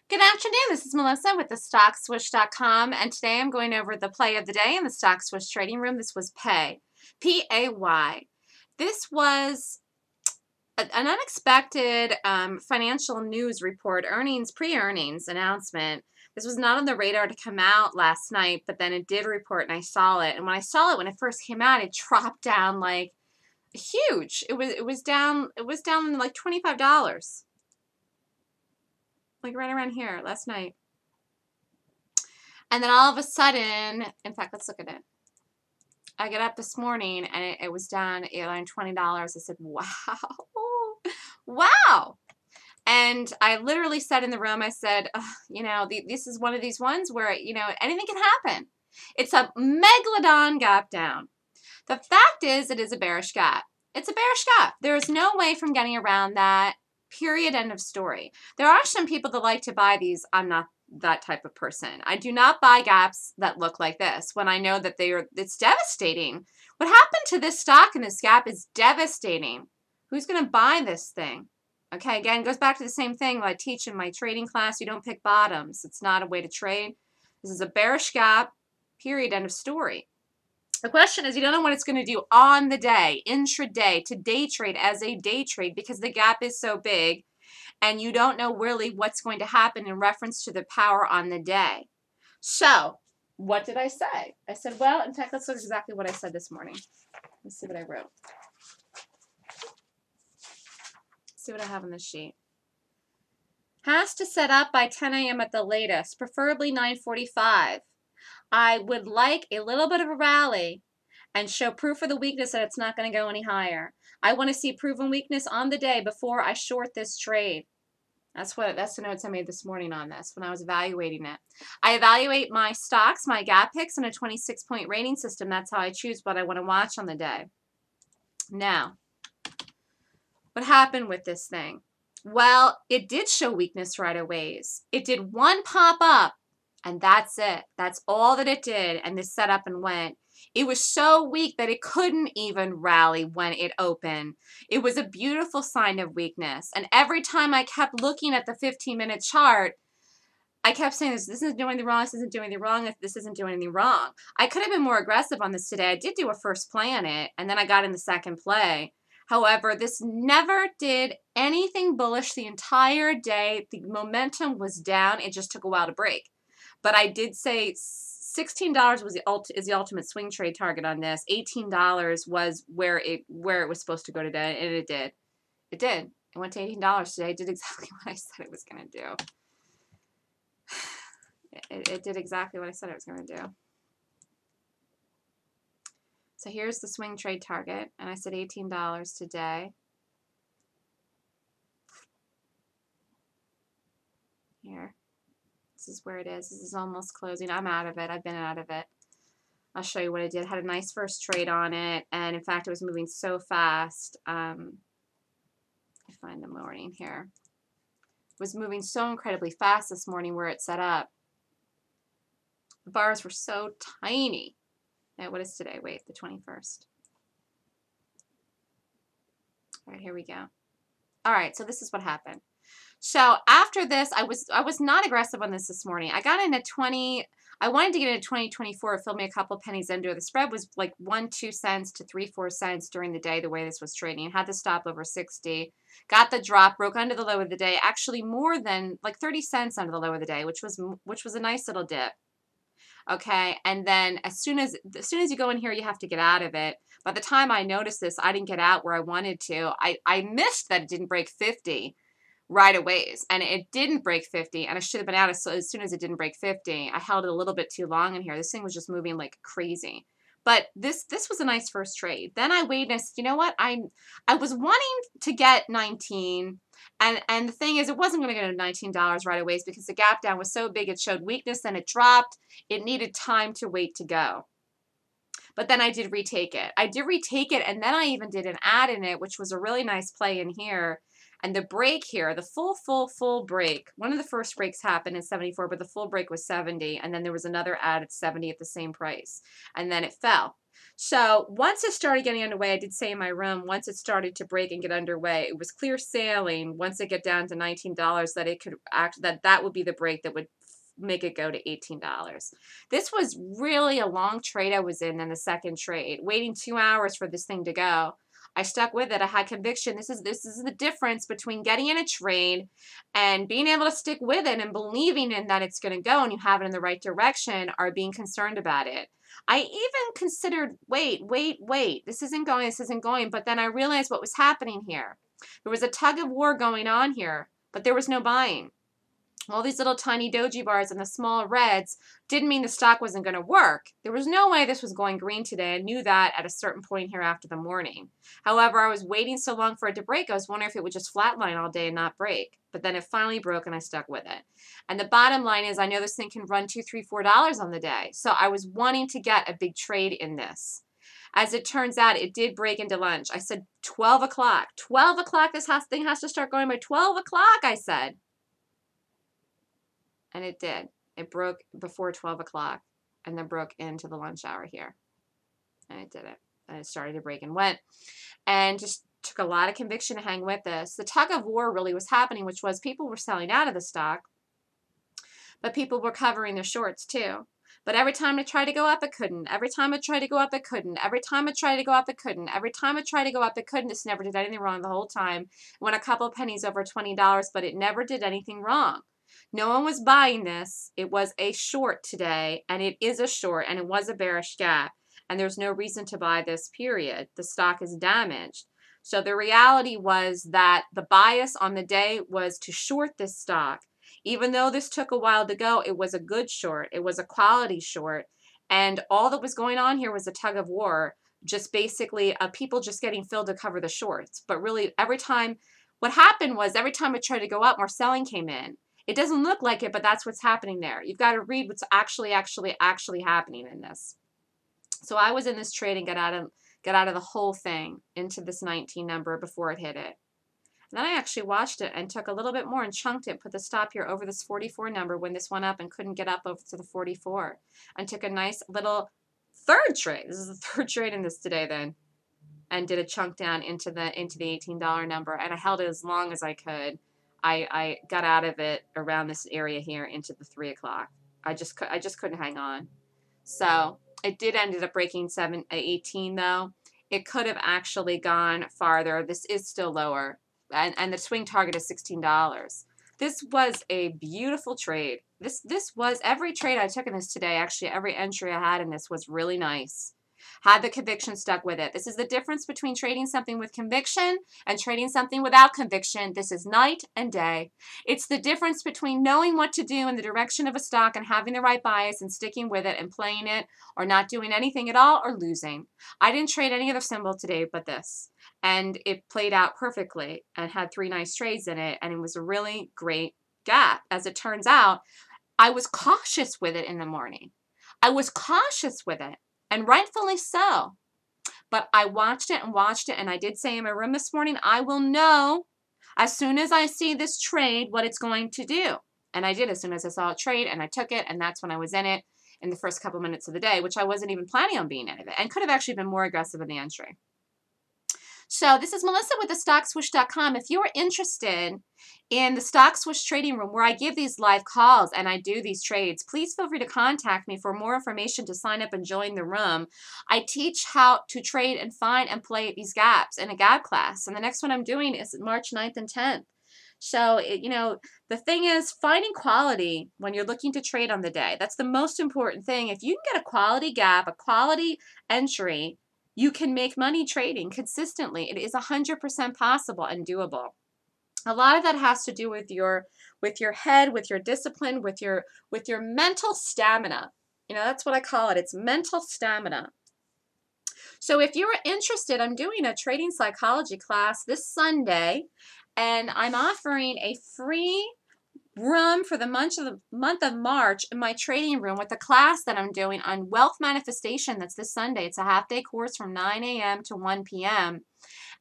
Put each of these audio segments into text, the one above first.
Good afternoon. This is Melissa with the StockSwoosh.com, and today I'm going over the play of the day in the Stock Swoosh trading room. This was Pay, P-A-Y. This was an unexpected financial news report, pre-earnings announcement. This was not on the radar to come out last night, but then it did report, and I saw it. And when I saw it, when it first came out, it dropped down like huge. It was down like $25. Like right around here last night. And then all of a sudden, in fact, let's look at it. I get up this morning and it was down around $20. I said, wow, wow. And I literally said in the room, I said, this is one of these ones where, anything can happen. It's a megalodon gap down. The fact is, it is a bearish gap. It's a bearish gap. There is no way from getting around that. Period. End of story. There are some people that like to buy these. I'm not that type of person. I do not buy gaps that look like this when I know that it's devastating. What happened to this stock and this gap is devastating. Who's going to buy this thing? Okay, again, it goes back to the same thing I teach in my trading class. You don't pick bottoms. It's not a way to trade. This is a bearish gap. Period. End of story. The question is, you don't know what it's going to do on the day, intraday, to day trade as a day trade because the gap is so big and you don't know really what's going to happen in reference to the power on the day. So, what did I say? I said, well, in fact, let's look exactly what I said this morning. Let's see what I wrote. See what I have on this sheet. Has to set up by 10 a.m. at the latest, preferably 9:45. I would like a little bit of a rally and show proof of the weakness that it's not going to go any higher. I want to see proven weakness on the day before I short this trade. That's the notes I made this morning on this when I was evaluating it. I evaluate my stocks, my gap picks, in a 26-point rating system. That's how I choose what I want to watch on the day. Now, what happened with this thing? Well, it did show weakness right away. It did one pop up, and that's it. That's all that it did, and this set up and went. It was so weak that it couldn't even rally when it opened. It was a beautiful sign of weakness. And every time I kept looking at the 15-minute chart, I kept saying, this isn't doing anything wrong, this isn't doing anything wrong, this isn't doing anything wrong. I could have been more aggressive on this today. I did do a first play on it, and then I got in the second play. However, this never did anything bullish the entire day. The momentum was down. It just took a while to break. But I did say $16 is the ultimate swing trade target on this. $18 was where it was supposed to go today, and it did. It did. It went to $18 today. It did exactly what I said it was going to do. It did exactly what I said it was going to do. So here's the swing trade target, and I said $18 today. Here. This is where it is. This is almost closing. I'm out of it. I've been out of it. I'll show you what I did. Had a nice first trade on it, and in fact, it was moving so fast. I find the morning here. It was moving so incredibly fast this morning where it set up. The bars were so tiny. Now, what is today? Wait, the 21st. All right, here we go. All right, so this is what happened. So after this, I was not aggressive on this morning. I got in at 20. I wanted to get into 2024. It filled me a couple pennies under. The spread was like 1-2 cents to 3-4 cents during the day, the way this was trading. Had the stop over 60. Got the drop, broke under the low of the day. Actually, more than like 30 cents under the low of the day, which was a nice little dip. Okay, and then as soon as you go in here, you have to get out of it. By the time I noticed this, I didn't get out where I wanted to. I missed that it didn't break 50 right away, and it didn't break 50, and I should have been out as soon as it didn't break 50. I held it a little bit too long in here. This thing was just moving like crazy. But this was a nice first trade. Then I witnessed, you know what? I was wanting to get 19, and the thing is, it wasn't going to go to $19 right away because the gap down was so big, it showed weakness, then it dropped. It needed time to wait to go. But then I did retake it. And then I even did an add in it, which was a really nice play in here. And the break here, the full break, one of the first breaks happened at 74, but the full break was 70. And then there was another add at 70 at the same price. And then it fell. So once it started getting underway, I did say in my room, once it started to break and get underway, it was clear sailing. Once it get down to $19, that it could act, that would be the break that would make it go to $18. This was really a long trade I was in the second trade, waiting 2 hours for this thing to go. I stuck with it. I had conviction. This is the difference between getting in a trade and being able to stick with it and believing in that it's going to go and you have it in the right direction, or being concerned about it. I even considered, wait, this isn't going, but then I realized what was happening here. There was a tug of war going on here, but there was no buying. All these little tiny doji bars and the small reds didn't mean the stock wasn't going to work. There was no way this was going green today. I knew that at a certain point here after the morning. However, I was waiting so long for it to break, I was wondering if it would just flatline all day and not break. But then it finally broke and I stuck with it. And the bottom line is, I know this thing can run $2, $3, $4 on the day. So I was wanting to get a big trade in this. As it turns out, it did break into lunch. I said 12 o'clock. 12 o'clock, this thing has to start going by 12 o'clock, I said. And it did. It broke before 12 o'clock and then broke into the lunch hour here. And it did it. And it started to break and went. And just took a lot of conviction to hang with this. The tug of war really was happening, which was people were selling out of the stock, but people were covering their shorts too. But every time it tried to go up, it couldn't. Every time it tried to go up, it couldn't. Every time it tried to go up, it couldn't. Every time it tried to go up, it couldn't. This never did anything wrong the whole time. It went a couple of pennies over $20, but it never did anything wrong. No one was buying this. It was a short today, and it is a short, and it was a bearish gap, and there's no reason to buy this, period. The stock is damaged. So the reality was that the bias on the day was to short this stock. Even though this took a while to go, it was a good short. It was a quality short, and all that was going on here was a tug of war, just basically people just getting filled to cover the shorts. But really, what happened was every time it tried to go up, more selling came in. It doesn't look like it, but that's what's happening there. You've got to read what's actually happening in this. So I was in this trade and got out of the whole thing into this 19 number before it hit it. And then I actually watched it and took a little bit more and chunked it, put the stop here over this 44 number when this went up and couldn't get up over to the 44. And took a nice little third trade. This is the third trade in this today then. And did a chunk down into the $18 number. And I held it as long as I could. I got out of it around this area here into the 3 o'clock. I just couldn't hang on. So it did ended up breaking 18 though. It could have actually gone farther. This is still lower. And the swing target is $16. This was a beautiful trade. This was every trade I took in this today. Actually, every entry I had in this was really nice. Had the conviction, stuck with it. This is the difference between trading something with conviction and trading something without conviction. This is night and day. It's the difference between knowing what to do in the direction of a stock and having the right bias and sticking with it and playing it, or not doing anything at all or losing. I didn't trade any other symbol today but this. And it played out perfectly and had 3 nice trades in it, and it was a really great gap. As it turns out, I was cautious with it in the morning. I was cautious with it. And rightfully so. But I watched it, and I did say in my room this morning, I will know as soon as I see this trade what it's going to do. And I did as soon as I saw it trade, and I took it, and that's when I was in it in the first couple minutes of the day, which I wasn't even planning on being in it, and could have actually been more aggressive in the entry. So this is Melissa with thestockswoosh.com. If you are interested in the Stock Swoosh trading room where I give these live calls and I do these trades, please feel free to contact me for more information to sign up and join the room. I teach how to trade and find and play these gaps in a gap class. And the next one I'm doing is March 9th and 10th. So, the thing is finding quality when you're looking to trade on the day. That's the most important thing. If you can get a quality gap, a quality entry, you can make money trading consistently. It is 100% possible and doable. A lot of that has to do with your head, with your discipline, with your mental stamina. That's what I call it. It's mental stamina. So if you're interested, I'm doing a trading psychology class this Sunday, and I'm offering a free room for the month of March in my trading room with the class that I'm doing on wealth manifestation. That's this Sunday. It's a half-day course from 9 a.m. to 1 p.m.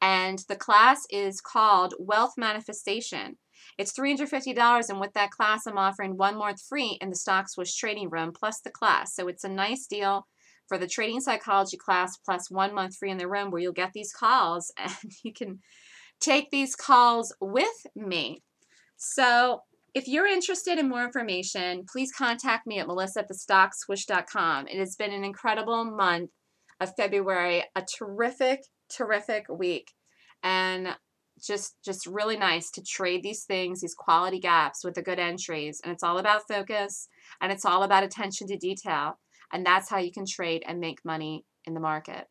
And the class is called Wealth Manifestation. It's $350, and with that class, I'm offering 1 month free in the Stock Swoosh trading room plus the class. So it's a nice deal for the trading psychology class plus 1 month free in the room where you'll get these calls and you can take these calls with me. So if you're interested in more information, please contact me at melissa@thestockswoosh.com. It has been an incredible month of February, a terrific, terrific week, and just really nice to trade these things, these quality gaps with the good entries. And it's all about focus, and it's all about attention to detail. And that's how you can trade and make money in the market.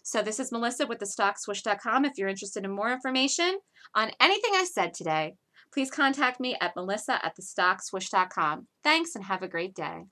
So this is Melissa with thestockswoosh.com. If you're interested in more information on anything I said today, please contact me at melissa@thestockswoosh.com. Thanks and have a great day.